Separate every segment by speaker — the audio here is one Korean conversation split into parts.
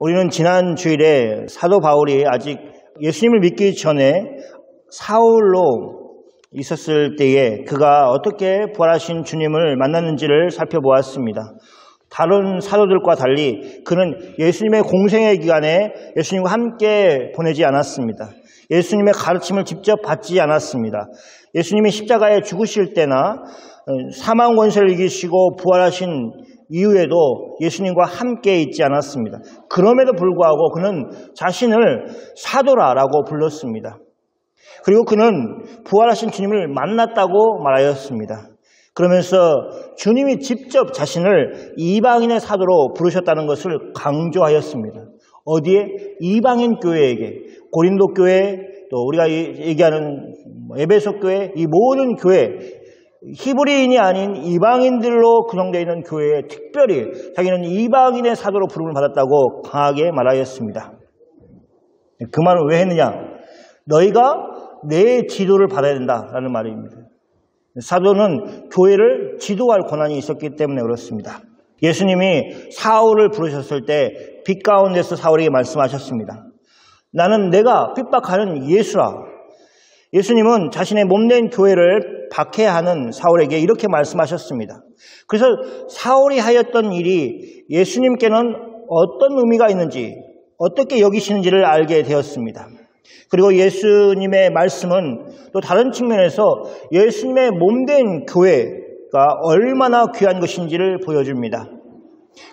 Speaker 1: 우리는 지난 주일에 사도 바울이 아직 예수님을 믿기 전에 사울로 있었을 때에 그가 어떻게 부활하신 주님을 만났는지를 살펴보았습니다. 다른 사도들과 달리 그는 예수님의 공생의 기간에 예수님과 함께 보내지 않았습니다. 예수님의 가르침을 직접 받지 않았습니다. 예수님이 십자가에 죽으실 때나 사망 권세를 이기시고 부활하신 이후에도 예수님과 함께 있지 않았습니다. 그럼에도 불구하고 그는 자신을 사도라라고 불렀습니다. 그리고 그는 부활하신 주님을 만났다고 말하였습니다. 그러면서 주님이 직접 자신을 이방인의 사도로 부르셨다는 것을 강조하였습니다. 어디에? 이방인 교회에게, 고린도 교회, 또 우리가 얘기하는 에베소 교회, 이 모든 교회, 히브리인이 아닌 이방인들로 구성되어 있는 교회에 특별히 자기는 이방인의 사도로 부름을 받았다고 강하게 말하였습니다. 그 말을 왜 했느냐? 너희가 내 지도를 받아야 된다라는 말입니다. 사도는 교회를 지도할 권한이 있었기 때문에 그렇습니다. 예수님이 사울을 부르셨을 때 빛 가운데서 사울에게 말씀하셨습니다. 나는 내가 핍박하는 예수라. 예수님은 자신의 몸된 교회를 박해하는 사울에게 이렇게 말씀하셨습니다. 그래서 사울이 하였던 일이 예수님께는 어떤 의미가 있는지, 어떻게 여기시는지를 알게 되었습니다. 그리고 예수님의 말씀은 또 다른 측면에서 예수님의 몸된 교회가 얼마나 귀한 것인지를 보여줍니다.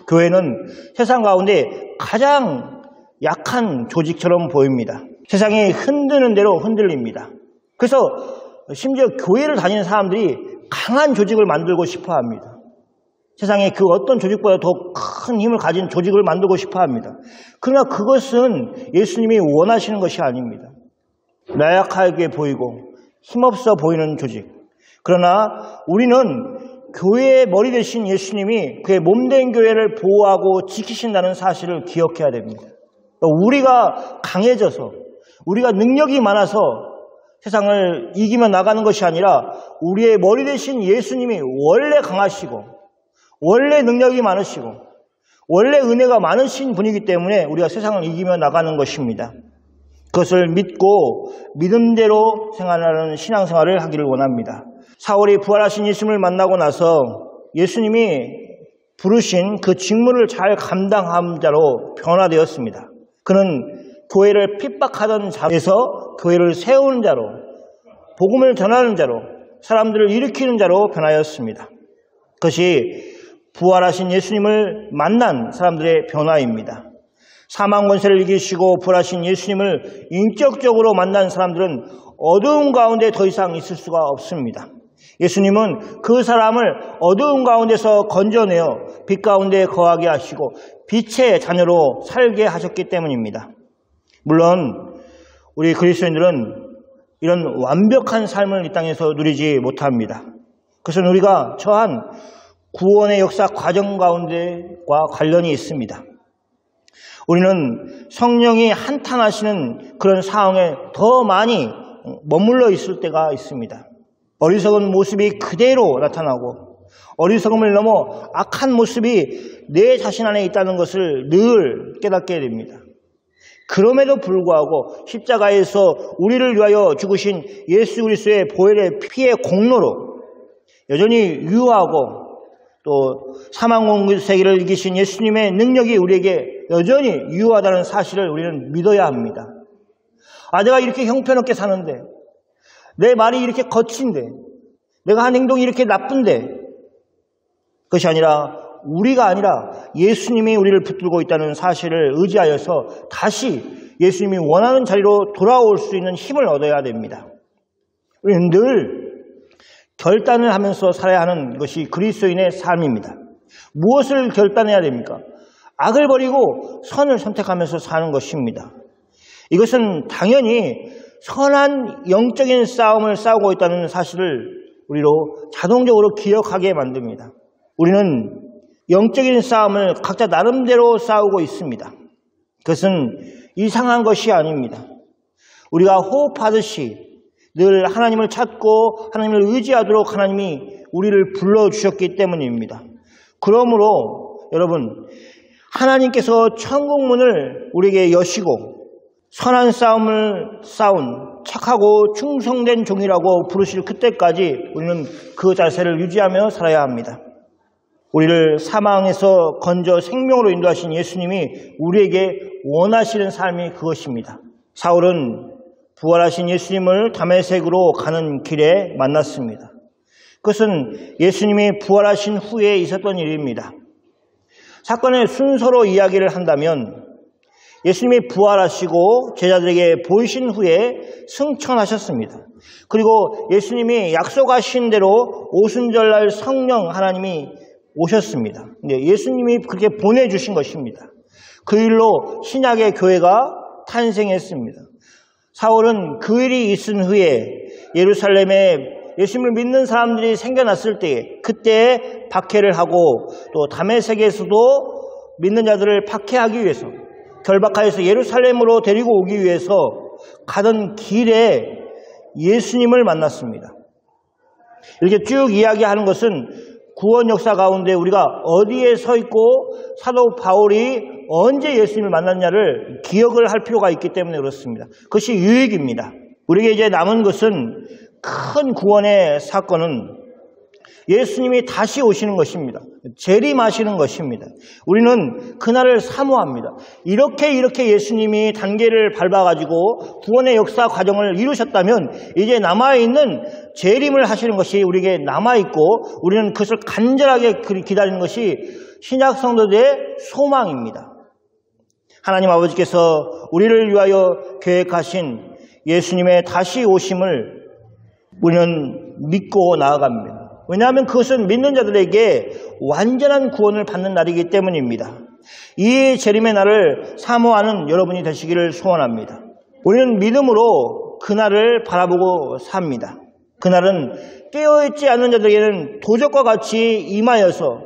Speaker 1: 교회는 세상 가운데 가장 약한 조직처럼 보입니다. 세상이 흔드는 대로 흔들립니다. 그래서 심지어 교회를 다니는 사람들이 강한 조직을 만들고 싶어 합니다. 세상에 그 어떤 조직보다 더 큰 힘을 가진 조직을 만들고 싶어 합니다. 그러나 그것은 예수님이 원하시는 것이 아닙니다. 나약하게 보이고 힘없어 보이는 조직. 그러나 우리는 교회의 머리 되신 예수님이 그의 몸된 교회를 보호하고 지키신다는 사실을 기억해야 됩니다. 우리가 강해져서 우리가 능력이 많아서 세상을 이기며 나가는 것이 아니라 우리의 머리 되신 예수님이 원래 강하시고 원래 능력이 많으시고 원래 은혜가 많으신 분이기 때문에 우리가 세상을 이기며 나가는 것입니다. 그것을 믿고 믿음대로 생활하는 신앙생활을 하기를 원합니다. 사울이 부활하신 예수님을 만나고 나서 예수님이 부르신 그 직무를 잘 감당한 자로 변화되었습니다. 그는 교회를 핍박하던 자에서 교회를 세우는 자로, 복음을 전하는 자로, 사람들을 일으키는 자로 변하였습니다. 그것이 부활하신 예수님을 만난 사람들의 변화입니다. 사망 권세를 이기시고 부활하신 예수님을 인격적으로 만난 사람들은 어두운 가운데 더 이상 있을 수가 없습니다. 예수님은 그 사람을 어두운 가운데서 건져내어 빛 가운데 거하게 하시고 빛의 자녀로 살게 하셨기 때문입니다. 물론 우리 그리스도인들은 이런 완벽한 삶을 이 땅에서 누리지 못합니다. 그것은 우리가 처한 구원의 역사 과정 가운데과 관련이 있습니다. 우리는 성령이 한탄하시는 그런 상황에 더 많이 머물러 있을 때가 있습니다. 어리석은 모습이 그대로 나타나고 어리석음을 넘어 악한 모습이 내 자신 안에 있다는 것을 늘 깨닫게 됩니다. 그럼에도 불구하고 십자가에서 우리를 위하여 죽으신 예수 그리스도의 보혈의 피의 공로로 여전히 유효하고 또 사망 세계를 이기신 예수님의 능력이 우리에게 여전히 유효하다는 사실을 우리는 믿어야 합니다. 내가 이렇게 형편없게 사는데, 내 말이 이렇게 거친데, 내가 한 행동이 이렇게 나쁜데, 그것이 아니라 우리가 아니라 예수님이 우리를 붙들고 있다는 사실을 의지하여서 다시 예수님이 원하는 자리로 돌아올 수 있는 힘을 얻어야 됩니다. 우리는 늘 결단을 하면서 살아야 하는 것이 그리스도인의 삶입니다. 무엇을 결단해야 됩니까? 악을 버리고 선을 선택하면서 사는 것입니다. 이것은 당연히 선한 영적인 싸움을 싸우고 있다는 사실을 우리로 자동적으로 기억하게 만듭니다. 우리는 영적인 싸움을 각자 나름대로 싸우고 있습니다. 그것은 이상한 것이 아닙니다. 우리가 호흡하듯이 늘 하나님을 찾고 하나님을 의지하도록 하나님이 우리를 불러주셨기 때문입니다. 그러므로 여러분, 하나님께서 천국문을 우리에게 여시고 선한 싸움을 싸운 착하고 충성된 종이라고 부르실 그때까지 우리는 그 자세를 유지하며 살아야 합니다. 우리를 사망에서 건져 생명으로 인도하신 예수님이 우리에게 원하시는 삶이 그것입니다. 사울은 부활하신 예수님을 다메섹으로 가는 길에 만났습니다. 그것은 예수님이 부활하신 후에 있었던 일입니다. 사건의 순서로 이야기를 한다면 예수님이 부활하시고 제자들에게 보이신 후에 승천하셨습니다. 그리고 예수님이 약속하신 대로 오순절날 성령 하나님이 오셨습니다. 예수님이 그렇게 보내주신 것입니다. 그 일로 신약의 교회가 탄생했습니다. 사울은 그 일이 있은 후에 예루살렘에 예수님을 믿는 사람들이 생겨났을 때에 그때 박해를 하고 또 다메섹에서도 믿는 자들을 박해하기 위해서 결박하여서 예루살렘으로 데리고 오기 위해서 가던 길에 예수님을 만났습니다. 이렇게 쭉 이야기하는 것은 구원 역사 가운데 우리가 어디에 서 있고 사도 바울이 언제 예수님을 만났냐를 기억을 할 필요가 있기 때문에 그렇습니다. 그것이 유익입니다. 우리에게 이제 남은 것은 큰 구원의 사건은 예수님이 다시 오시는 것입니다. 재림하시는 것입니다. 우리는 그날을 사모합니다. 이렇게 예수님이 단계를 밟아가지고 구원의 역사 과정을 이루셨다면 이제 남아있는 재림을 하시는 것이 우리에게 남아있고 우리는 그것을 간절하게 기다리는 것이 신약 성도들의 소망입니다. 하나님 아버지께서 우리를 위하여 계획하신 예수님의 다시 오심을 우리는 믿고 나아갑니다. 왜냐하면 그것은 믿는 자들에게 완전한 구원을 받는 날이기 때문입니다. 이 재림의 날을 사모하는 여러분이 되시기를 소원합니다. 우리는 믿음으로 그날을 바라보고 삽니다. 그날은 깨어있지 않는 자들에게는 도적과 같이 임하여서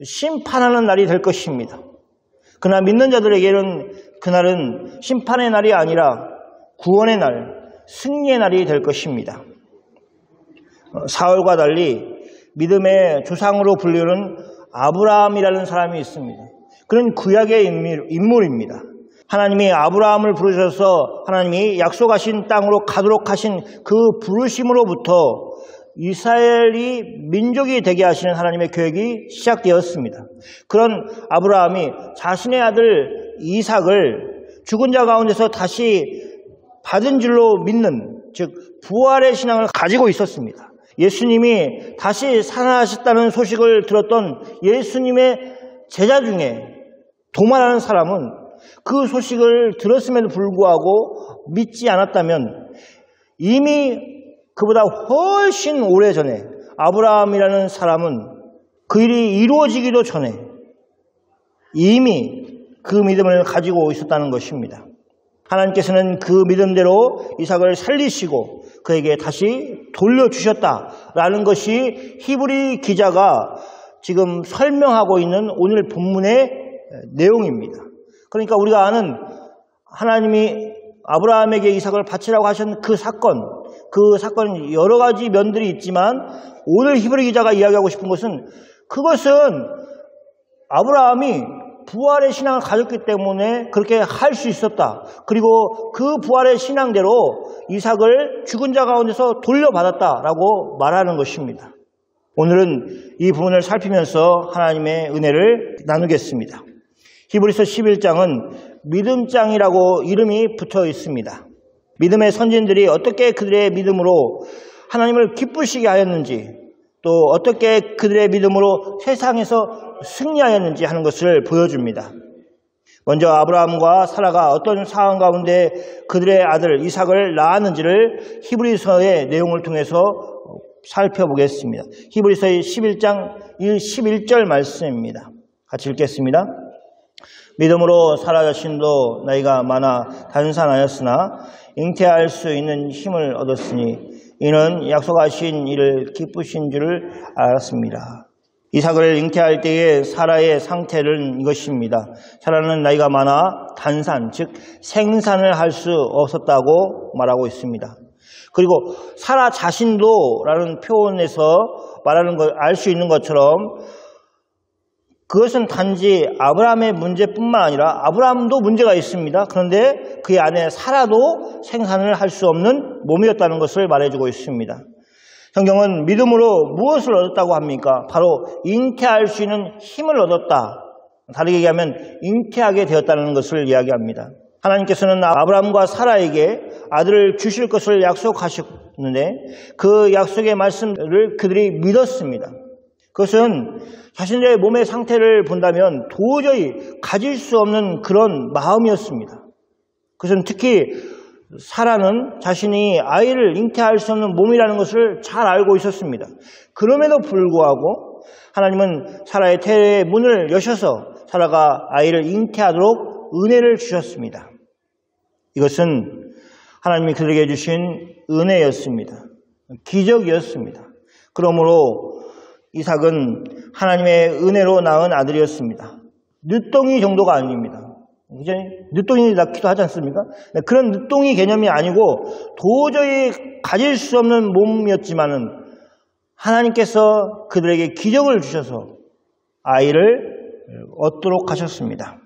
Speaker 1: 심판하는 날이 될 것입니다. 그러나 믿는 자들에게는 그날은 심판의 날이 아니라 구원의 날, 승리의 날이 될 것입니다. 사울과 달리 믿음의 조상으로 불리는 아브라함이라는 사람이 있습니다. 그는 구약의 인물입니다. 하나님이 아브라함을 부르셔서 하나님이 약속하신 땅으로 가도록 하신 그 부르심으로부터 이스라엘이 민족이 되게 하시는 하나님의 계획이 시작되었습니다. 그런 아브라함이 자신의 아들 이삭을 죽은 자 가운데서 다시 받은 줄로 믿는, 즉 부활의 신앙을 가지고 있었습니다. 예수님이 다시 살아나셨다는 소식을 들었던 예수님의 제자 중에 도마라는 사람은 그 소식을 들었음에도 불구하고 믿지 않았다면 이미 그보다 훨씬 오래전에 아브라함이라는 사람은 그 일이 이루어지기도 전에 이미 그 믿음을 가지고 있었다는 것입니다. 하나님께서는 그 믿음대로 이삭을 살리시고 그에게 다시 돌려주셨다라는 것이 히브리 기자가 지금 설명하고 있는 오늘 본문의 내용입니다. 그러니까 우리가 아는 하나님이 아브라함에게 이삭을 바치라고 하신 그 사건은 여러 가지 면들이 있지만 오늘 히브리 기자가 이야기하고 싶은 것은 그것은 아브라함이 부활의 신앙을 가졌기 때문에 그렇게 할 수 있었다. 그리고 그 부활의 신앙대로 이삭을 죽은 자 가운데서 돌려받았다라고 말하는 것입니다. 오늘은 이 부분을 살피면서 하나님의 은혜를 나누겠습니다. 히브리서 11장은 믿음장이라고 이름이 붙어 있습니다. 믿음의 선진들이 어떻게 그들의 믿음으로 하나님을 기쁘시게 하였는지 또 어떻게 그들의 믿음으로 세상에서 승리하였는지 하는 것을 보여줍니다. 먼저 아브라함과 사라가 어떤 상황 가운데 그들의 아들 이삭을 낳았는지를 히브리서의 내용을 통해서 살펴보겠습니다. 히브리서의 11장 11절 말씀입니다. 같이 읽겠습니다. 믿음으로 사라 자신도 나이가 많아 단산하였으나 잉태할 수 있는 힘을 얻었으니 이는 약속하신 이를 기쁘신 줄을 알았습니다. 이삭을 잉태할 때의 사라의 상태는 이것입니다. 사라는 나이가 많아 단산, 즉 생산을 할 수 없었다고 말하고 있습니다. 그리고 사라 자신도 라는 표현에서 말하는 걸 알 수 있는 것처럼 그것은 단지 아브라함의 문제뿐만 아니라 아브라함도 문제가 있습니다. 그런데 그의 아내 사라도 생산을 할 수 없는 몸이었다는 것을 말해주고 있습니다. 성경은 믿음으로 무엇을 얻었다고 합니까? 바로 잉태할 수 있는 힘을 얻었다. 다르게 얘기하면 잉태하게 되었다는 것을 이야기합니다. 하나님께서는 아브라함과 사라에게 아들을 주실 것을 약속하셨는데 그 약속의 말씀을 그들이 믿었습니다. 그것은 자신들의 몸의 상태를 본다면 도저히 가질 수 없는 그런 마음이었습니다. 그것은 특히 사라는 자신이 아이를 잉태할 수 없는 몸이라는 것을 잘 알고 있었습니다. 그럼에도 불구하고 하나님은 사라의 태의 문을 여셔서 사라가 아이를 잉태하도록 은혜를 주셨습니다. 이것은 하나님이 그들에게 주신 은혜였습니다. 기적이었습니다. 그러므로 이삭은 하나님의 은혜로 낳은 아들이었습니다. 늦둥이 정도가 아닙니다. 이제 늦둥이 낳기도 하지 않습니까? 그런 늦둥이 개념이 아니고 도저히 가질 수 없는 몸이었지만은 하나님께서 그들에게 기적을 주셔서 아이를 얻도록 하셨습니다.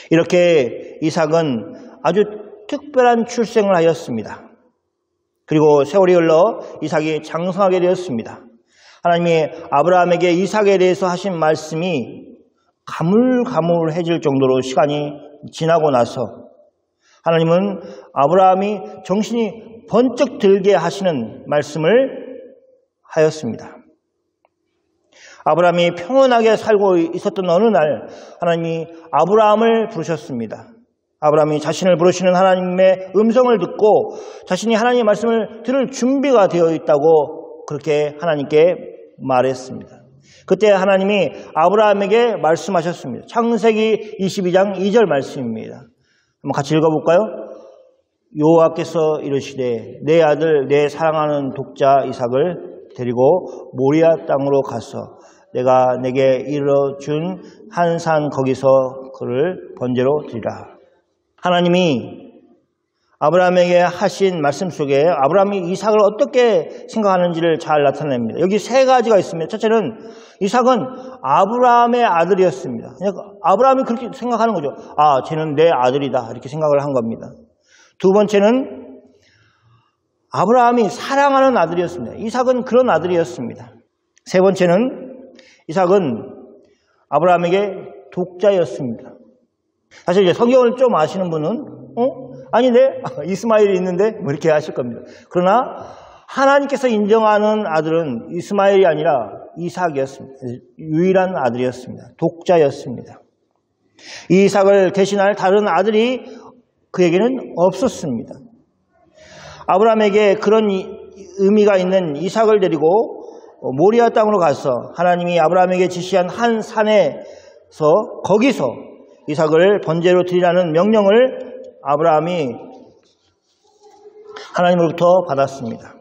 Speaker 1: 이렇게 이삭은 아주 특별한 출생을 하였습니다. 그리고 세월이 흘러 이삭이 장성하게 되었습니다. 하나님이 아브라함에게 이삭에 대해서 하신 말씀이 가물가물해질 정도로 시간이 지나고 나서 하나님은 아브라함이 정신이 번쩍 들게 하시는 말씀을 하였습니다. 아브라함이 평온하게 살고 있었던 어느 날 하나님이 아브라함을 부르셨습니다. 아브라함이 자신을 부르시는 하나님의 음성을 듣고 자신이 하나님의 말씀을 들을 준비가 되어 있다고 그렇게 하나님께 말했습니다. 그때 하나님이 아브라함에게 말씀하셨습니다. 창세기 22장 2절 말씀입니다. 한번 같이 읽어볼까요? 여호와께서 이르시되 내 아들 내 사랑하는 독자 이삭을 데리고 모리아 땅으로 가서 내가 내게 이르러준 한 산 거기서 그를 번제로 드리라. 하나님이 아브라함에게 하신 말씀 속에 아브라함이 이삭을 어떻게 생각하는지를 잘 나타냅니다. 여기 세 가지가 있습니다. 첫째는 이삭은 아브라함의 아들이었습니다. 아브라함이 그렇게 생각하는 거죠. 아, 쟤는 내 아들이다 이렇게 생각을 한 겁니다. 두 번째는 아브라함이 사랑하는 아들이었습니다. 이삭은 그런 아들이었습니다. 세 번째는 이삭은 아브라함에게 독자였습니다. 사실 이제 성경을 좀 아시는 분은 아닌데 이스마엘이 있는데 뭐 이렇게 하실 겁니다. 그러나 하나님께서 인정하는 아들은 이스마엘이 아니라 이삭이었습니다. 유일한 아들이었습니다. 독자였습니다. 이 이삭을 대신할 다른 아들이 그에게는 없었습니다. 아브라함에게 그런 의미가 있는 이삭을 데리고 모리아 땅으로 가서 하나님이 아브라함에게 지시한 한 산에서 거기서 이삭을 번제로 드리라는 명령을 아브라함이 하나님으로부터 받았습니다.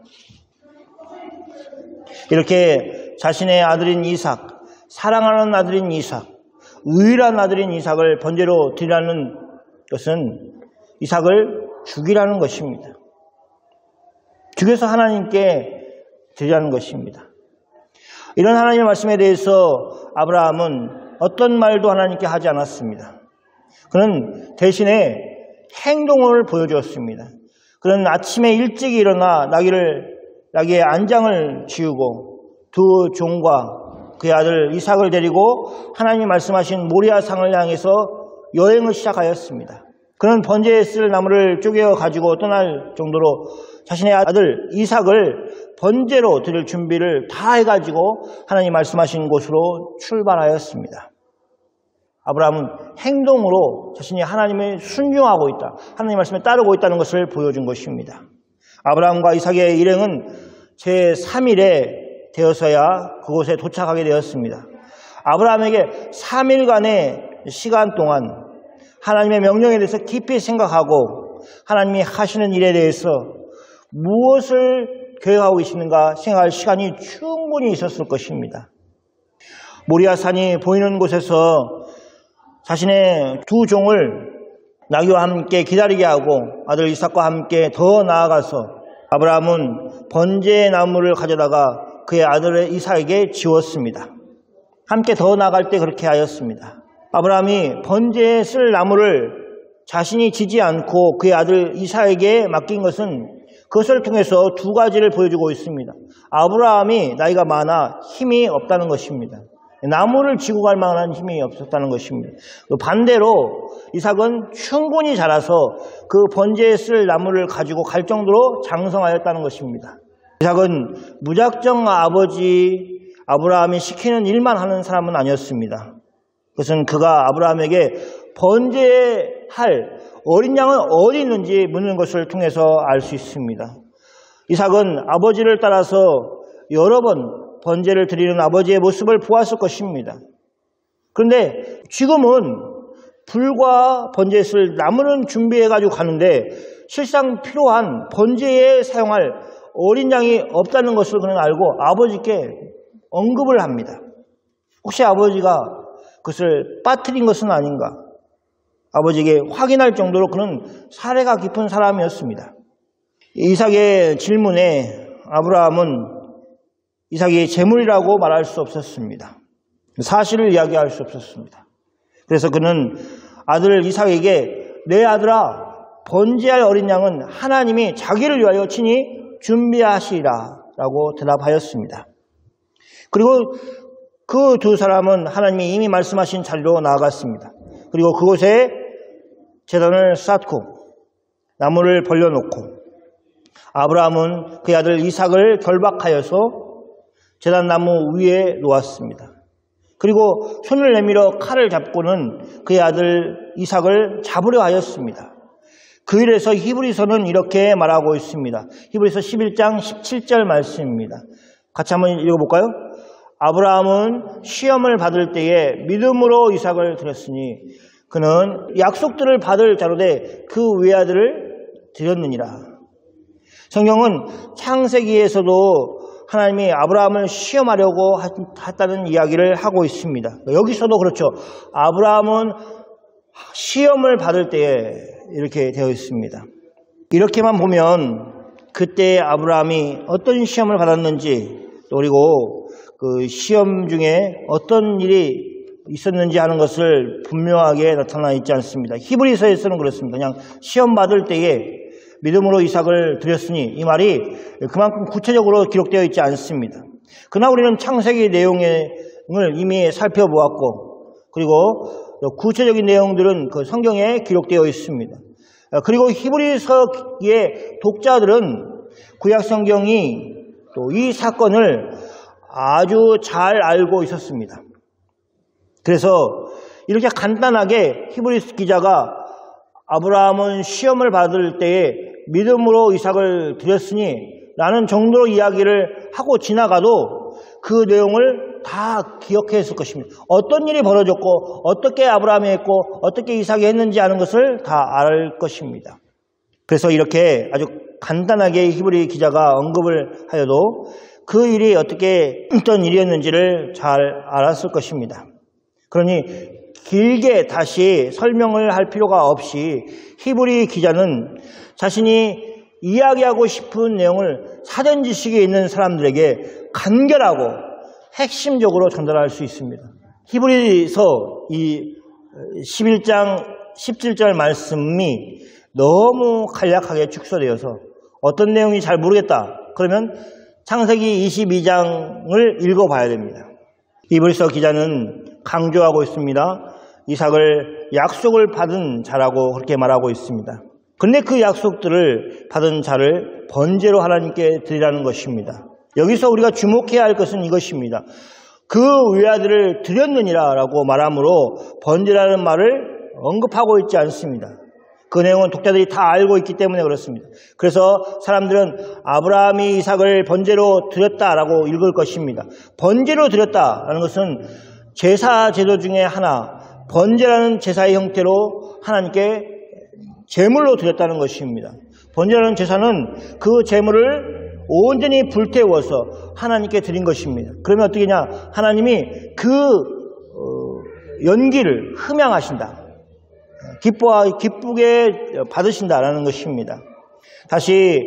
Speaker 1: 이렇게 자신의 아들인 이삭, 사랑하는 아들인 이삭, 유일한 아들인 이삭을 번제로 드리라는 것은 이삭을 죽이라는 것입니다. 죽여서 하나님께 드리라는 것입니다. 이런 하나님의 말씀에 대해서 아브라함은 어떤 말도 하나님께 하지 않았습니다. 그는 대신에 행동을 보여주었습니다. 그는 아침에 일찍 일어나 나귀의 안장을 지우고 두 종과 그의 아들 이삭을 데리고 하나님이 말씀하신 모리아 산을 향해서 여행을 시작하였습니다. 그는 번제에 쓸 나무를 쪼개어 가지고 떠날 정도로 자신의 아들 이삭을 번제로 드릴 준비를 다 해가지고 하나님이 말씀하신 곳으로 출발하였습니다. 아브라함은 행동으로 자신이 하나님을 순종하고 있다, 하나님 말씀에 따르고 있다는 것을 보여준 것입니다. 아브라함과 이삭의 일행은 제3일에 되어서야 그곳에 도착하게 되었습니다. 아브라함에게 3일간의 시간 동안 하나님의 명령에 대해서 깊이 생각하고 하나님이 하시는 일에 대해서 무엇을 계획하고 계시는가 생각할 시간이 충분히 있었을 것입니다. 모리아산이 보이는 곳에서 자신의 두 종을 나귀와 함께 기다리게 하고 아들 이삭과 함께 더 나아가서 아브라함은 번제의 나무를 가져다가 그의 아들 이삭에게 지웠습니다. 함께 더 나아갈 때 그렇게 하였습니다. 아브라함이 번제에 쓸 나무를 자신이 지지 않고 그의 아들 이삭에게 맡긴 것은 그것을 통해서 두 가지를 보여주고 있습니다. 아브라함이 나이가 많아 힘이 없다는 것입니다. 나무를 지고 갈 만한 힘이 없었다는 것입니다. 반대로 이삭은 충분히 자라서 그 번제에 쓸 나무를 가지고 갈 정도로 장성하였다는 것입니다. 이삭은 무작정 아버지 아브라함이 시키는 일만 하는 사람은 아니었습니다. 그것은 그가 아브라함에게 번제할 어린 양은 어디 있는지 묻는 것을 통해서 알 수 있습니다. 이삭은 아버지를 따라서 여러 번 번제를 드리는 아버지의 모습을 보았을 것입니다. 그런데 지금은 불과 번제에 쓸 나무는 준비해가지고 가는데 실상 필요한 번제에 사용할 어린 양이 없다는 것을 그는 알고 아버지께 언급을 합니다. 혹시 아버지가 그것을 빠뜨린 것은 아닌가? 아버지에게 확인할 정도로 그는 사례가 깊은 사람이었습니다. 이삭의 질문에 아브라함은 이삭이 재물이라고 말할 수 없었습니다. 사실을 이야기할 수 없었습니다. 그래서 그는 아들 이삭에게 내 아들아 번제할 어린 양은 하나님이 자기를 위하여 친히 준비하시리라 라고 대답하였습니다. 그리고 그 두 사람은 하나님이 이미 말씀하신 자리로 나아갔습니다. 그리고 그곳에 제단을 쌓고 나무를 벌려놓고 아브라함은 그의 아들 이삭을 결박하여서 제단 나무 위에 놓았습니다. 그리고 손을 내밀어 칼을 잡고는 그의 아들 이삭을 잡으려 하였습니다. 그 일에서 히브리서는 이렇게 말하고 있습니다. 히브리서 11장 17절 말씀입니다. 같이 한번 읽어볼까요? 아브라함은 시험을 받을 때에 믿음으로 이삭을 드렸으니 그는 약속들을 받을 자로되 그 외아들을 드렸느니라. 성경은 창세기에서도 하나님이 아브라함을 시험하려고 했다는 이야기를 하고 있습니다. 여기서도 그렇죠. 아브라함은 시험을 받을 때에 이렇게 되어 있습니다. 이렇게만 보면 그때 아브라함이 어떤 시험을 받았는지 그리고 그 시험 중에 어떤 일이 있었는지 하는 것을 분명하게 나타나 있지 않습니다. 히브리서에서는 그렇습니다. 그냥 시험 받을 때에 믿음으로 이삭을 드렸으니 이 말이 그만큼 구체적으로 기록되어 있지 않습니다. 그러나 우리는 창세기 내용을 이미 살펴보았고 그리고 구체적인 내용들은 그 성경에 기록되어 있습니다. 그리고 히브리서의 독자들은 구약 성경이 또 이 사건을 아주 잘 알고 있었습니다. 그래서 이렇게 간단하게 히브리서 기자가 아브라함은 시험을 받을 때에 믿음으로 이삭을 드렸으니 라는 정도로 이야기를 하고 지나가도 그 내용을 다 기억했을 것입니다. 어떤 일이 벌어졌고 어떻게 아브라함이 했고 어떻게 이삭이 했는지 아는 것을 다 알 것입니다. 그래서 이렇게 아주 간단하게 히브리 기자가 언급을 하여도 그 일이 어떤 일이었는지를 잘 알았을 것입니다. 그러니 길게 다시 설명을 할 필요가 없이 히브리 기자는 자신이 이야기하고 싶은 내용을 사전 지식이 있는 사람들에게 간결하고 핵심적으로 전달할 수 있습니다. 히브리서 이 11장 17절 말씀이 너무 간략하게 축소되어서 어떤 내용이 잘 모르겠다. 그러면 창세기 22장을 읽어봐야 됩니다. 히브리서 기자는 강조하고 있습니다. 이삭을 약속을 받은 자라고 그렇게 말하고 있습니다. 그런데 그 약속들을 받은 자를 번제로 하나님께 드리라는 것입니다. 여기서 우리가 주목해야 할 것은 이것입니다. 그 외아들을 드렸느니라 라고 말하므로 번제라는 말을 언급하고 있지 않습니다. 그 내용은 독자들이 다 알고 있기 때문에 그렇습니다. 그래서 사람들은 아브라함이 이삭을 번제로 드렸다라고 읽을 것입니다. 번제로 드렸다라는 것은 제사 제도 중에 하나, 번제라는 제사의 형태로 하나님께 제물로 드렸다는 것입니다. 번제라는 제사는 그 제물을 온전히 불태워서 하나님께 드린 것입니다. 그러면 어떻게 하냐? 하나님이 그 연기를 흠양하신다. 기쁘게 받으신다라는 것입니다. 다시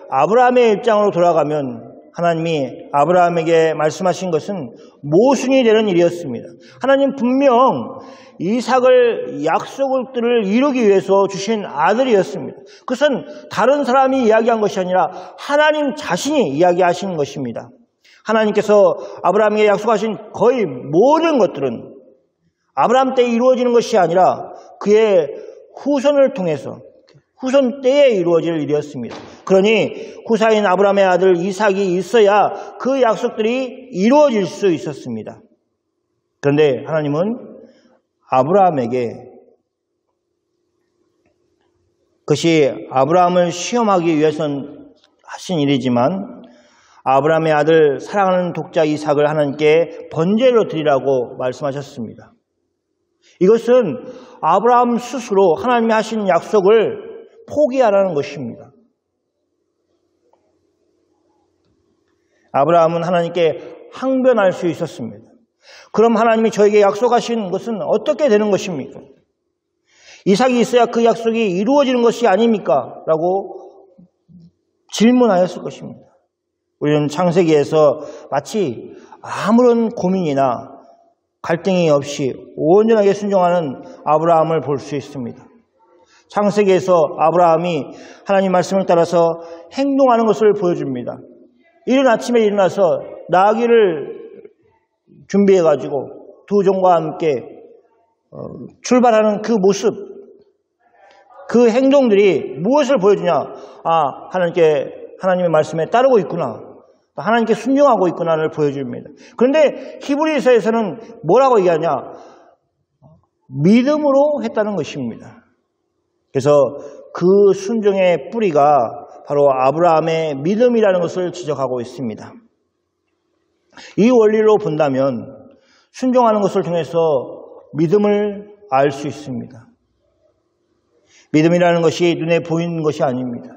Speaker 1: 아브라함의 입장으로 돌아가면 하나님이 아브라함에게 말씀하신 것은 모순이 되는 일이었습니다. 하나님 분명 이삭을 약속들을 이루기 위해서 주신 아들이었습니다. 그것은 다른 사람이 이야기한 것이 아니라 하나님 자신이 이야기하신 것입니다. 하나님께서 아브라함에게 약속하신 거의 모든 것들은 아브라함 때 이루어지는 것이 아니라 그의 후손을 통해서 후손 때에 이루어질 일이었습니다. 그러니 후사인 아브라함의 아들 이삭이 있어야 그 약속들이 이루어질 수 있었습니다. 그런데 하나님은 아브라함에게 그것이 아브라함을 시험하기 위해선 하신 일이지만 아브라함의 아들 사랑하는 독자 이삭을 하나님께 번제로 드리라고 말씀하셨습니다. 이것은 아브라함 스스로 하나님이 하신 약속을 포기하라는 것입니다. 아브라함은 하나님께 항변할 수 있었습니다. 그럼 하나님이 저에게 약속하신 것은 어떻게 되는 것입니까? 이삭이 있어야 그 약속이 이루어지는 것이 아닙니까? 라고 질문하였을 것입니다. 우리는 창세기에서 마치 아무런 고민이나 갈등이 없이 온전하게 순종하는 아브라함을 볼 수 있습니다. 창세기에서 아브라함이 하나님 말씀을 따라서 행동하는 것을 보여줍니다. 이른 아침에 일어나서 나귀를 준비해가지고 두 종과 함께 출발하는 그 모습, 그 행동들이 무엇을 보여주냐? 하나님의 말씀에 따르고 있구나. 하나님께 순종하고 있구나를 보여줍니다. 그런데 히브리서에서는 뭐라고 얘기하냐? 믿음으로 했다는 것입니다. 그래서 그 순종의 뿌리가 바로 아브라함의 믿음이라는 것을 지적하고 있습니다. 이 원리로 본다면 순종하는 것을 통해서 믿음을 알 수 있습니다. 믿음이라는 것이 눈에 보이는 것이 아닙니다.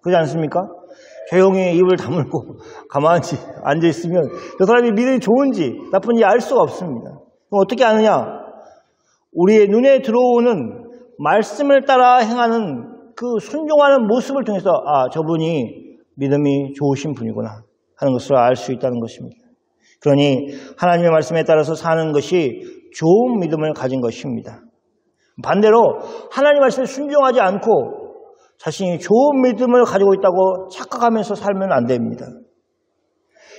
Speaker 1: 그렇지 않습니까? 조용히 입을 다물고 가만히 앉아있으면 그 사람이 믿음이 좋은지 나쁜지 알 수가 없습니다. 그럼 어떻게 아느냐? 우리의 눈에 들어오는 말씀을 따라 행하는 그 순종하는 모습을 통해서 저분이 믿음이 좋으신 분이구나 하는 것을 알 수 있다는 것입니다. 그러니 하나님의 말씀에 따라서 사는 것이 좋은 믿음을 가진 것입니다. 반대로 하나님의 말씀에 순종하지 않고 자신이 좋은 믿음을 가지고 있다고 착각하면서 살면 안 됩니다.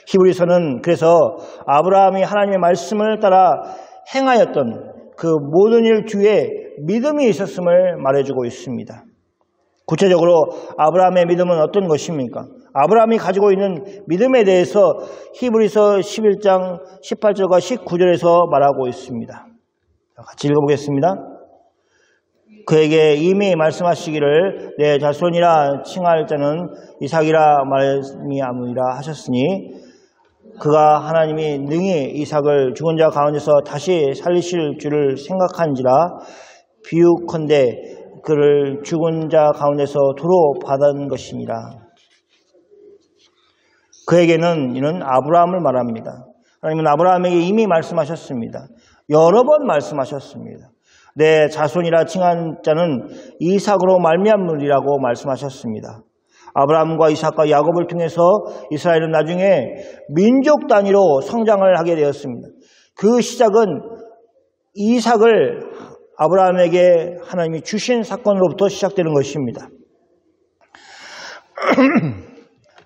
Speaker 1: 히브리서는 그래서 아브라함이 하나님의 말씀을 따라 행하였던 그 모든 일 뒤에 믿음이 있었음을 말해주고 있습니다. 구체적으로 아브라함의 믿음은 어떤 것입니까? 아브라함이 가지고 있는 믿음에 대해서 히브리서 11장 18절과 19절에서 말하고 있습니다. 같이 읽어보겠습니다. 그에게 이미 말씀하시기를 내 자손이라 칭할 자는 이삭이라 말미암으리라 하셨으니 그가 하나님이 능히 이삭을 죽은 자 가운데서 다시 살리실 줄을 생각한지라 비유컨대 그를 죽은 자 가운데서 도로 받은 것이니라. 그에게는 이는 아브라함을 말합니다. 하나님은 아브라함에게 이미 말씀하셨습니다. 여러 번 말씀하셨습니다. 내 자손이라 칭한 자는 이삭으로 말미암으리라고 말씀하셨습니다. 아브라함과 이삭과 야곱을 통해서 이스라엘은 나중에 민족 단위로 성장을 하게 되었습니다. 그 시작은 이삭을 아브라함에게 하나님이 주신 사건으로부터 시작되는 것입니다.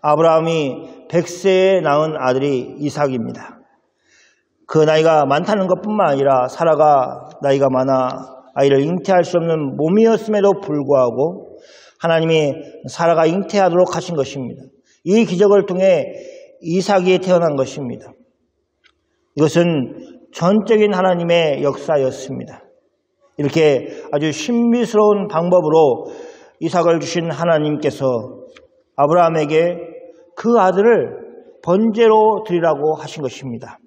Speaker 1: 아브라함이 100세에 낳은 아들이 이삭입니다. 그 나이가 많다는 것뿐만 아니라 사라가 나이가 많아 아이를 잉태할 수 없는 몸이었음에도 불구하고 하나님이 사라가 잉태하도록 하신 것입니다. 이 기적을 통해 이삭이 태어난 것입니다. 이것은 전적인 하나님의 역사였습니다. 이렇게 아주 신비스러운 방법으로 이삭을 주신 하나님께서 아브라함에게 그 아들을 번제로 드리라고 하신 것입니다.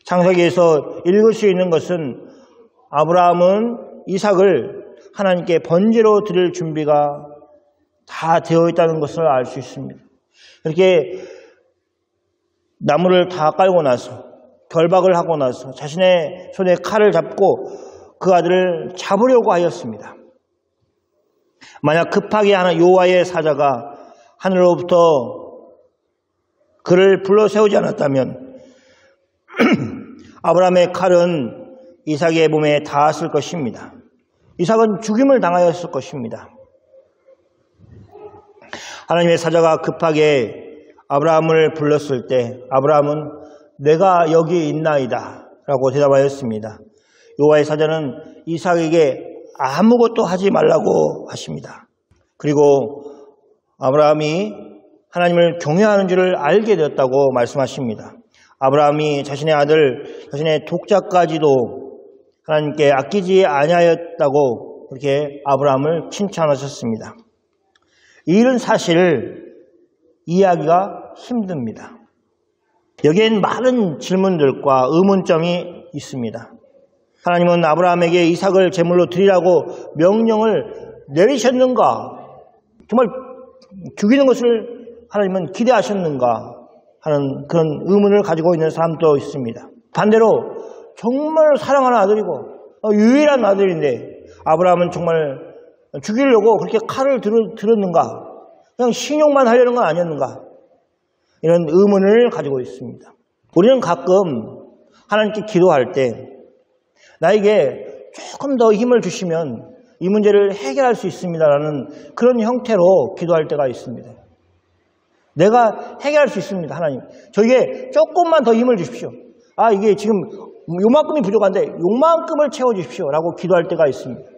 Speaker 1: 창세기에서 읽을 수 있는 것은 아브라함은 이삭을 하나님께 번제로 드릴 준비가 다 되어 있다는 것을 알 수 있습니다. 이렇게 나무를 다 깔고 나서 결박을 하고 나서 자신의 손에 칼을 잡고 그 아들을 잡으려고 하였습니다. 만약 급하게 하는 여호와의 사자가 하늘로부터 그를 불러 세우지 않았다면 아브라함의 칼은 이삭의 몸에 닿았을 것입니다. 이삭은 죽임을 당하였을 것입니다. 하나님의 사자가 급하게 아브라함을 불렀을 때 아브라함은 내가 여기 있나이다 라고 대답하였습니다. 여호와의 사자는 이삭에게 아무것도 하지 말라고 하십니다. 그리고 아브라함이 하나님을 경외하는 줄을 알게 되었다고 말씀하십니다. 아브라함이 자신의 아들, 자신의 독자까지도 하나님께 아끼지 아니하였다고 그렇게 아브라함을 칭찬하셨습니다. 이 일은 사실 이해하기가 힘듭니다. 여기엔 많은 질문들과 의문점이 있습니다. 하나님은 아브라함에게 이삭을 제물로 드리라고 명령을 내리셨는가? 정말 죽이는 것을 하나님은 기대하셨는가? 하는 그런 의문을 가지고 있는 사람도 있습니다. 반대로 정말 사랑하는 아들이고 유일한 아들인데 아브라함은 정말 죽이려고 그렇게 칼을 들었는가? 그냥 신용만 하려는 건 아니었는가? 이런 의문을 가지고 있습니다. 우리는 가끔 하나님께 기도할 때 나에게 조금 더 힘을 주시면 이 문제를 해결할 수 있습니다라는 그런 형태로 기도할 때가 있습니다. 내가 해결할 수 있습니다. 하나님. 저에게 조금만 더 힘을 주십시오. 이게 지금 요만큼이 부족한데 요만큼을 채워주십시오 라고 기도할 때가 있습니다.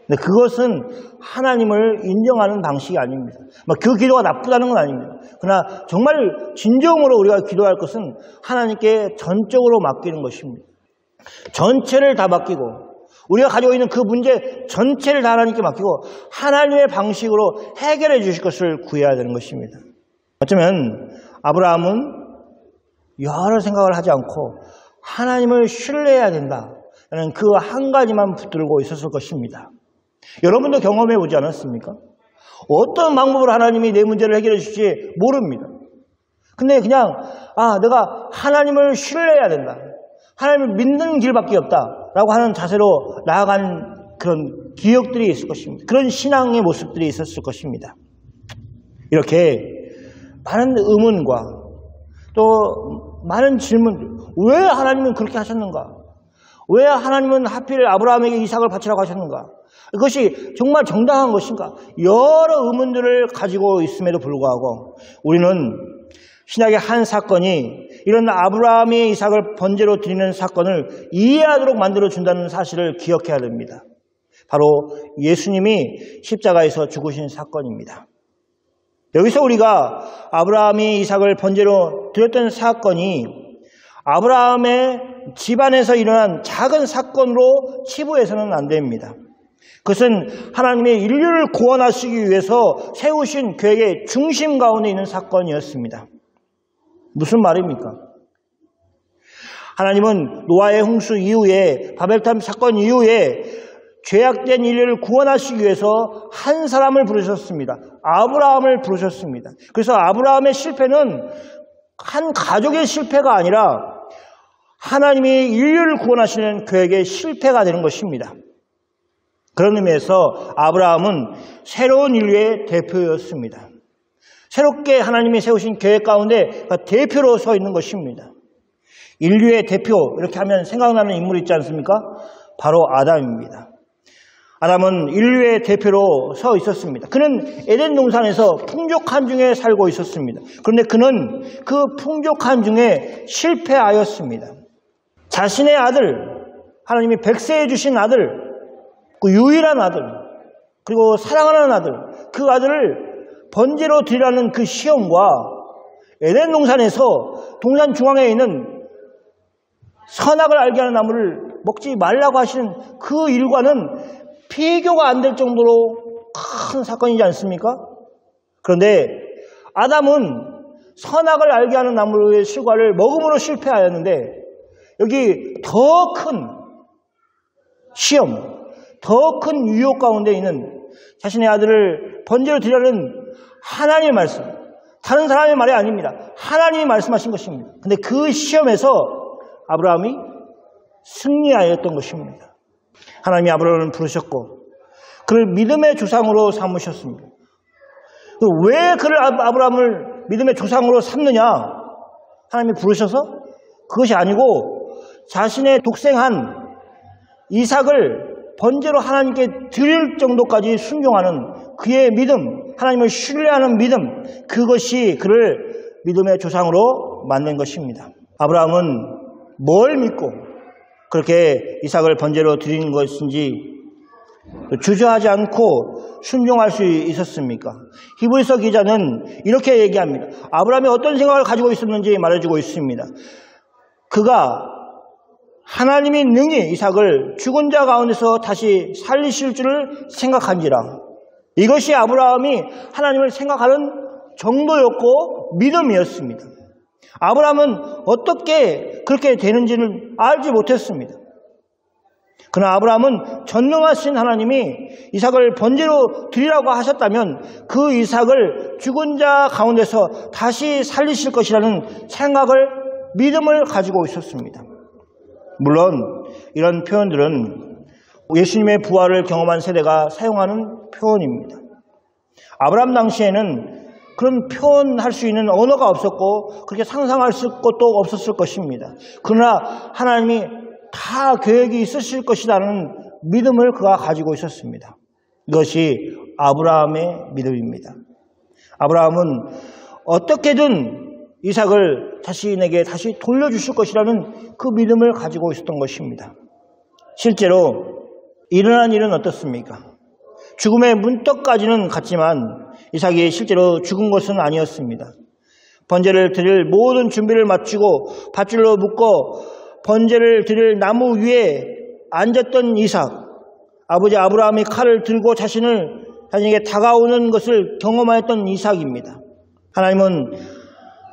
Speaker 1: 근데 그것은 하나님을 인정하는 방식이 아닙니다. 그 기도가 나쁘다는 건 아닙니다. 그러나 정말 진정으로 우리가 기도할 것은 하나님께 전적으로 맡기는 것입니다. 전체를 다 맡기고 우리가 가지고 있는 그 문제 전체를 다 하나님께 맡기고 하나님의 방식으로 해결해 주실 것을 구해야 되는 것입니다. 어쩌면 아브라함은 여러 생각을 하지 않고 하나님을 신뢰해야 된다는 그 한 가지만 붙들고 있었을 것입니다. 여러분도 경험해 보지 않았습니까? 어떤 방법으로 하나님이 내 문제를 해결해 주실지 모릅니다. 근데 그냥 내가 하나님을 신뢰해야 된다. 하나님을 믿는 길밖에 없다라고 하는 자세로 나아간 그런 기억들이 있을 것입니다. 그런 신앙의 모습들이 있었을 것입니다. 이렇게 많은 의문과 또 많은 질문, 왜 하나님은 그렇게 하셨는가? 왜 하나님은 하필 아브라함에게 이삭을 바치라고 하셨는가? 이것이 정말 정당한 것인가? 여러 의문들을 가지고 있음에도 불구하고 우리는 신약의 한 사건이 이런 아브라함이 이삭을 번제로 드리는 사건을 이해하도록 만들어준다는 사실을 기억해야 됩니다. 바로 예수님이 십자가에서 죽으신 사건입니다. 여기서 우리가 아브라함이 이삭을 번제로 드렸던 사건이 아브라함의 집안에서 일어난 작은 사건으로 치부해서는 안 됩니다. 그것은 하나님의 인류를 구원하시기 위해서 세우신 계획의 중심 가운데 있는 사건이었습니다. 무슨 말입니까? 하나님은 노아의 홍수 이후에 바벨탑 사건 이후에 죄악된 인류를 구원하시기 위해서 한 사람을 부르셨습니다. 아브라함을 부르셨습니다. 그래서 아브라함의 실패는 한 가족의 실패가 아니라 하나님이 인류를 구원하시는 계획의 실패가 되는 것입니다. 그런 의미에서 아브라함은 새로운 인류의 대표였습니다. 새롭게 하나님이 세우신 계획 가운데 대표로 서 있는 것입니다. 인류의 대표 이렇게 하면 생각나는 인물이 있지 않습니까? 바로 아담입니다. 아담은 인류의 대표로 서 있었습니다. 그는 에덴 동산에서 풍족한 중에 살고 있었습니다. 그런데 그는 그 풍족한 중에 실패하였습니다. 자신의 아들, 하나님이 백세해 주신 아들, 그 유일한 아들, 그리고 사랑하는 아들, 그 아들을 번제로 드리라는 그 시험과 에덴 동산에서 동산 중앙에 있는 선악을 알게 하는 나무를 먹지 말라고 하시는 그 일과는 비교가 안 될 정도로 큰 사건이지 않습니까? 그런데 아담은 선악을 알게 하는 나무의 실과를 먹음으로 실패하였는데 여기 더 큰 시험, 더 큰 유혹 가운데 있는 자신의 아들을 번제로 드리라는 하나님의 말씀, 다른 사람의 말이 아닙니다. 하나님이 말씀하신 것입니다. 근데 그 시험에서 아브라함이 승리하였던 것입니다. 하나님이 아브라함을 부르셨고 그를 믿음의 조상으로 삼으셨습니다. 왜 그를 아브라함을 믿음의 조상으로 삼느냐? 하나님이 부르셔서? 그것이 아니고 자신의 독생한 이삭을 번제로 하나님께 드릴 정도까지 순종하는 그의 믿음, 하나님을 신뢰하는 믿음, 그것이 그를 믿음의 조상으로 만든 것입니다. 아브라함은 뭘 믿고 그렇게 이삭을 번제로 드린 것인지 주저하지 않고 순종할 수 있었습니까? 히브리서 기자는 이렇게 얘기합니다. 아브라함이 어떤 생각을 가지고 있었는지 말해주고 있습니다. 그가 하나님이 능히 이삭을 죽은 자 가운데서 다시 살리실 줄을 생각한지라. 이것이 아브라함이 하나님을 생각하는 정도였고 믿음이었습니다. 아브라함은 어떻게 그렇게 되는지는 알지 못했습니다. 그러나 아브라함은 전능하신 하나님이 이삭을 번제로 드리라고 하셨다면 그 이삭을 죽은 자 가운데서 다시 살리실 것이라는 생각을, 믿음을 가지고 있었습니다. 물론 이런 표현들은 예수님의 부활을 경험한 세대가 사용하는 표현입니다. 아브라함 당시에는 그런 표현할 수 있는 언어가 없었고 그렇게 상상할 것도 없었을 것입니다. 그러나 하나님이 다 계획이 있으실 것이라는 믿음을 그가 가지고 있었습니다. 이것이 아브라함의 믿음입니다. 아브라함은 어떻게든 이삭을 자신에게 다시 돌려주실 것이라는 그 믿음을 가지고 있었던 것입니다. 실제로 일어난 일은 어떻습니까? 죽음의 문턱까지는 갔지만 이삭이 실제로 죽은 것은 아니었습니다. 번제를 드릴 모든 준비를 마치고 밧줄로 묶어 번제를 드릴 나무 위에 앉았던 이삭, 아버지 아브라함이 칼을 들고 자신에게 다가오는 것을 경험하였던 이삭입니다. 하나님은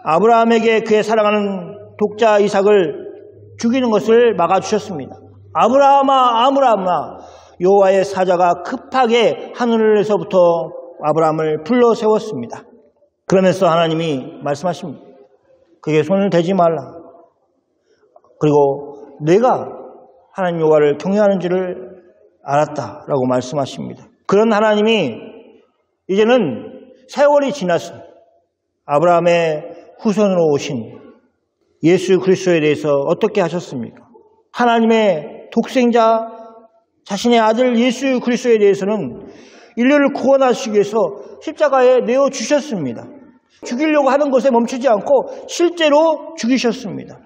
Speaker 1: 아브라함에게 그의 사랑하는 독자 이삭을 죽이는 것을 막아주셨습니다. 아브라함아, 아브라함아, 여호와의 사자가 급하게 하늘에서부터 아브라함을 불러 세웠습니다. 그러면서 하나님이 말씀하십니다. 그에게 손을 대지 말라. 그리고 내가 하나님 여호와를 경외하는 줄을 알았다라고 말씀하십니다. 그런 하나님이 이제는 세월이 지나서 아브라함의 후손으로 오신 예수 그리스도에 대해서 어떻게 하셨습니까? 하나님의 독생자 자신의 아들 예수 그리스도에 대해서는 인류를 구원하시기 위해서 십자가에 내어주셨습니다. 죽이려고 하는 것에 멈추지 않고 실제로 죽이셨습니다.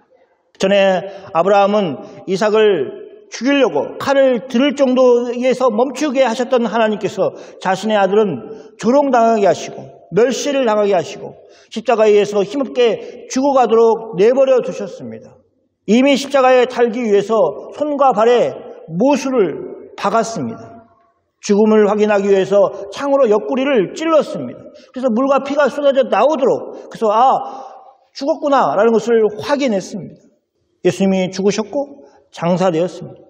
Speaker 1: 전에 아브라함은 이삭을 죽이려고 칼을 들을 정도에서 멈추게 하셨던 하나님께서 자신의 아들은 조롱당하게 하시고 멸시를 당하게 하시고 십자가에 의해서 힘없게 죽어가도록 내버려 두셨습니다. 이미 십자가에 달기 위해서 손과 발에 모수를 박았습니다. 죽음을 확인하기 위해서 창으로 옆구리를 찔렀습니다. 그래서 물과 피가 쏟아져 나오도록, 그래서 죽었구나 라는 것을 확인했습니다. 예수님이 죽으셨고 장사되었습니다.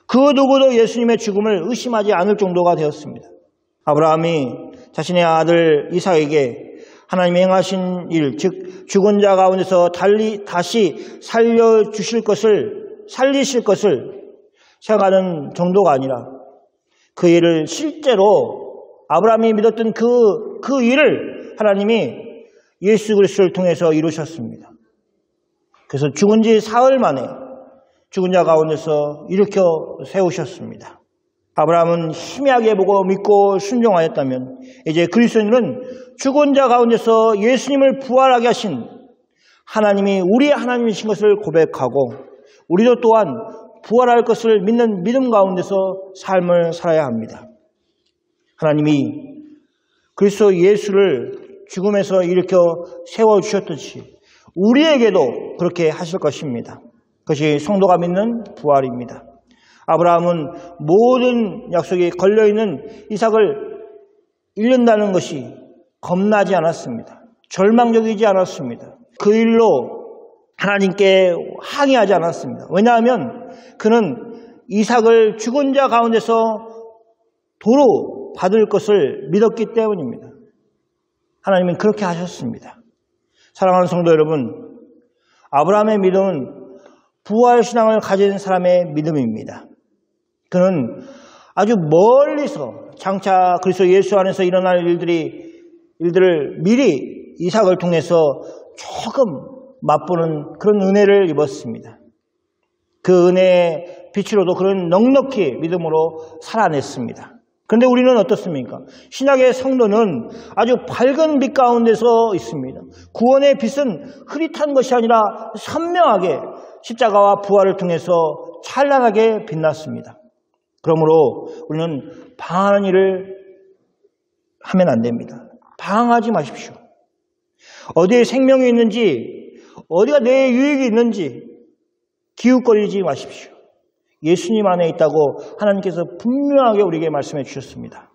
Speaker 1: 그 누구도 예수님의 죽음을 의심하지 않을 정도가 되었습니다. 아브라함이 자신의 아들 이삭에게 하나님이 행하신 일, 즉 죽은 자 가운데서 다시 살리실 것을 생각하는 정도가 아니라 그 일을 실제로 아브라함이 믿었던 그 일을 하나님이 예수 그리스도를 통해서 이루셨습니다. 그래서 죽은 지 사흘 만에 죽은 자 가운데서 일으켜 세우셨습니다. 아브라함은 희미하게 보고 믿고 순종하였다면 이제 그리스도인은 죽은 자 가운데서 예수님을 부활하게 하신 하나님이 우리의 하나님이신 것을 고백하고 우리도 또한 부활할 것을 믿는 믿음 가운데서 삶을 살아야 합니다. 하나님이 그리스도 예수를 죽음에서 일으켜 세워주셨듯이 우리에게도 그렇게 하실 것입니다. 그것이 성도가 믿는 부활입니다. 아브라함은 모든 약속이 걸려있는 이삭을 잃는다는 것이 겁나지 않았습니다. 절망적이지 않았습니다. 그 일로 하나님께 항의하지 않았습니다. 왜냐하면 그는 이삭을 죽은 자 가운데서 도로 받을 것을 믿었기 때문입니다. 하나님은 그렇게 하셨습니다. 사랑하는 성도 여러분, 아브라함의 믿음은 부활신앙을 가진 사람의 믿음입니다. 그는 아주 멀리서 장차 그리스도 예수 안에서 일어날 일들을 미리 이삭을 통해서 조금 맛보는 그런 은혜를 입었습니다. 그 은혜의 빛으로도 그런 넉넉히 믿음으로 살아냈습니다. 그런데 우리는 어떻습니까? 신약의 성도는 아주 밝은 빛 가운데서 있습니다. 구원의 빛은 흐릿한 것이 아니라 선명하게 십자가와 부활을 통해서 찬란하게 빛났습니다. 그러므로 우리는 방황하는 일을 하면 안 됩니다. 방황하지 마십시오. 어디에 생명이 있는지, 어디가 내 유익이 있는지 기웃거리지 마십시오. 예수님 안에 있다고 하나님께서 분명하게 우리에게 말씀해 주셨습니다.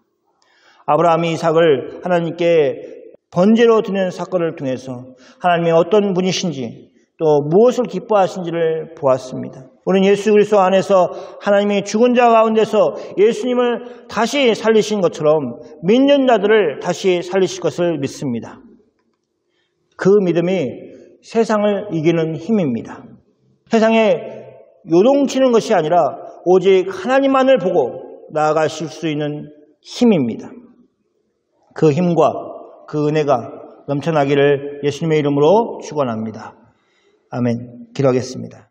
Speaker 1: 아브라함이 이삭을 하나님께 번제로 드리는 사건을 통해서 하나님이 어떤 분이신지 또 무엇을 기뻐하신지를 보았습니다. 우리는 예수 그리스도 안에서 하나님이 죽은 자 가운데서 예수님을 다시 살리신 것처럼 믿는 자들을 다시 살리실 것을 믿습니다. 그 믿음이 세상을 이기는 힘입니다. 세상에 요동치는 것이 아니라 오직 하나님만을 보고 나아가실 수 있는 힘입니다. 그 힘과 그 은혜가 넘쳐나기를 예수님의 이름으로 축원합니다. 아멘. 기도하겠습니다.